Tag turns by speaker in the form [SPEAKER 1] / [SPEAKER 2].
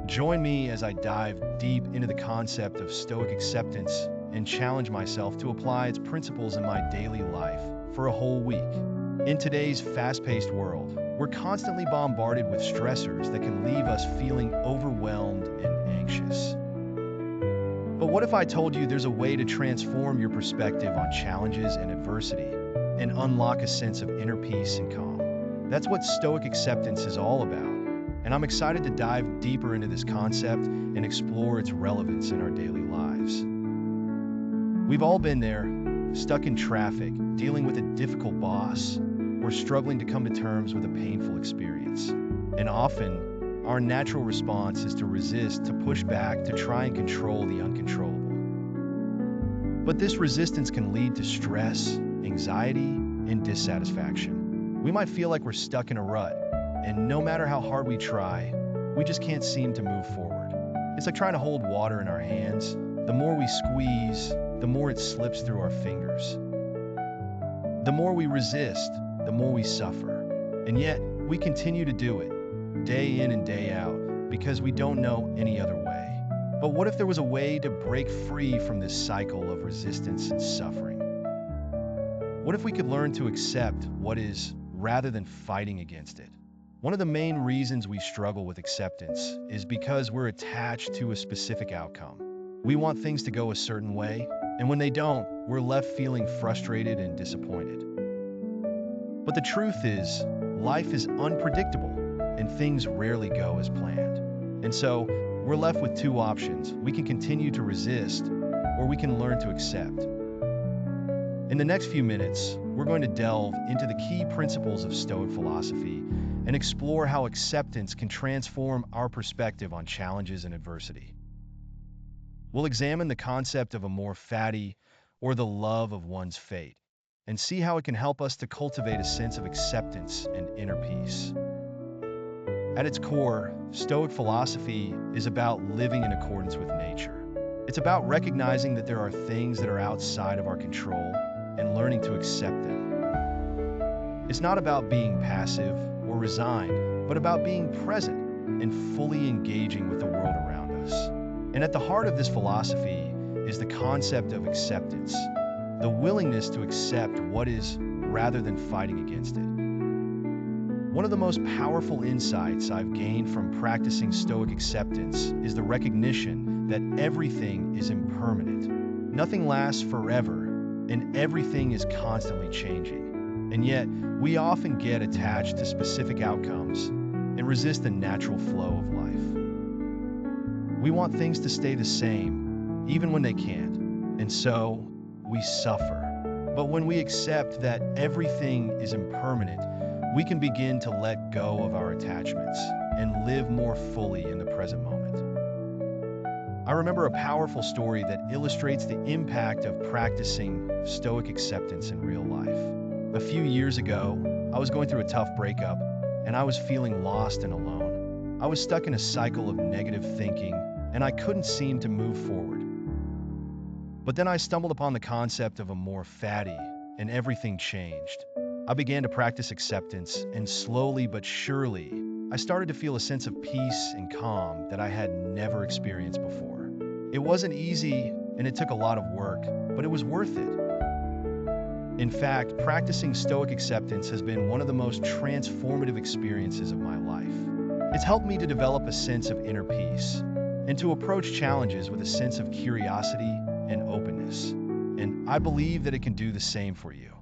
[SPEAKER 1] Join me as I dive deep into the concept of Stoic acceptance and challenge myself to apply its principles in my daily life for a whole week. In today's fast-paced world, we're constantly bombarded with stressors that can leave us feeling overwhelmed and anxious. But what if I told you there's a way to transform your perspective on challenges and adversity and unlock a sense of inner peace and calm? That's what Stoic acceptance is all about, and I'm excited to dive deeper into this concept and explore its relevance in our daily lives. We've all been there, stuck in traffic, dealing with a difficult boss, or struggling to come to terms with a painful experience. And often, our natural response is to resist, to push back, to try and control the uncontrollable. But this resistance can lead to stress, anxiety, and dissatisfaction. We might feel like we're stuck in a rut, and no matter how hard we try, we just can't seem to move forward. It's like trying to hold water in our hands. The more we squeeze, the more it slips through our fingers. The more we resist, the more we suffer. And yet, we continue to do it, day in and day out, because we don't know any other way. But what if there was a way to break free from this cycle of resistance and suffering? What if we could learn to accept what is, rather than fighting against it? One of the main reasons we struggle with acceptance is because we're attached to a specific outcome. We want things to go a certain way, and when they don't, we're left feeling frustrated and disappointed. But the truth is, life is unpredictable, and things rarely go as planned. And so, we're left with two options. We can continue to resist, or we can learn to accept. In the next few minutes, we're going to delve into the key principles of Stoic philosophy and explore how acceptance can transform our perspective on challenges and adversity. We'll examine the concept of amor fati, or the love of one's fate, and see how it can help us to cultivate a sense of acceptance and inner peace. At its core, Stoic philosophy is about living in accordance with nature. It's about recognizing that there are things that are outside of our control and learning to accept them. It's not about being passive or resigned, but about being present and fully engaging with the world around us. And at the heart of this philosophy is the concept of acceptance, the willingness to accept what is rather than fighting against it. One of the most powerful insights I've gained from practicing Stoic acceptance is the recognition that everything is impermanent. Nothing lasts forever, and everything is constantly changing. And yet, we often get attached to specific outcomes and resist the natural flow of life. We want things to stay the same, even when they can't, and so we suffer. But when we accept that everything is impermanent, we can begin to let go of our attachments and live more fully in the present moment. I remember a powerful story that illustrates the impact of practicing Stoic acceptance in real life. A few years ago, I was going through a tough breakup, and I was feeling lost and alone. I was stuck in a cycle of negative thinking, and I couldn't seem to move forward. But then I stumbled upon the concept of amor fati, and everything changed. I began to practice acceptance, and slowly but surely, I started to feel a sense of peace and calm that I had never experienced before. It wasn't easy, and it took a lot of work, but it was worth it. In fact, practicing Stoic acceptance has been one of the most transformative experiences of my life. It's helped me to develop a sense of inner peace and to approach challenges with a sense of curiosity and openness. And I believe that it can do the same for you.